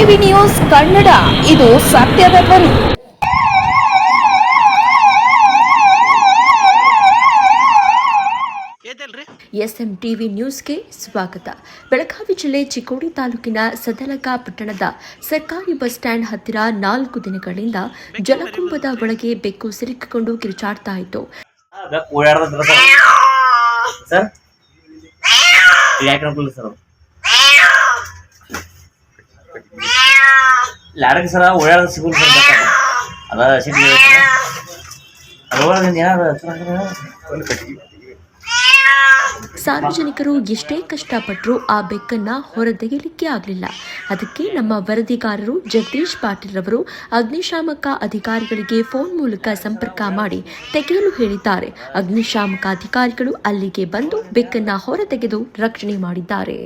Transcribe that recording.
TV news Kannada, ಇದು ಸತ್ಯದ ಧ್ವನಿ. ಎಸ್ಎಂ ಟಿವಿ ನ್ಯೂಸ್ಗೆ ಸ್ವಾಗತ. ಬೆಳಗಾವಿ ಜಿಲ್ಲೆ ಚಿಕ್ಕೋಡಿ ತಾಲೂಕಿನ ಸದಲಗ ಪಟ್ಟಣದ ಸರ್ಕಾರಿ ಬಸ್ ಸ್ಟ್ಯಾಂಡ್ ಹತ್ತಿರ 4 ದಿನಗಳಿಂದ ಜಲಕುಂಭದ ಒಳಗೆ ಬೆಕ್ಕು ಸಿಲುಕಿಕೊಂಡು ಕಿರುಚಾಡ್ತಾ ಇತ್ತು. ಸಾರ್ವಜನಿಕರು ಎಷ್ಟೇ ಕಷ್ಟಪಟ್ಟರೂ ಆ ಬೆಕ್ಕನ್ನ ಹೊರತೆಗೆಯಲಿಕ್ಕೆ ಆಗಲಿಲ್ಲ. ಅದಕ್ಕೆ ನಮ್ಮ ವರದಿಗಾರರು ಜಗದೀಶ್ ಪಾಟೀಲ್ ರವರು ಅಗ್ನಿಶಾಮಕ ಅಧಿಕಾರಿಗಳಿಗೆ ಫೋನ್ ಮೂಲಕ ಸಂಪರ್ಕ ಮಾಡಿ ತೆಗೆಯಲು ಹೇಳಿದ್ದಾರೆ. ಅಗ್ನಿಶಾಮಕ ಅಧಿಕಾರಿಗಳು ಅಲ್ಲಿಗೆ ಬಂದು ಬೆಕ್ಕನ್ನ ಹೊರತೆಗೆದು ರಕ್ಷಣೆ ಮಾಡಿದ್ದಾರೆ.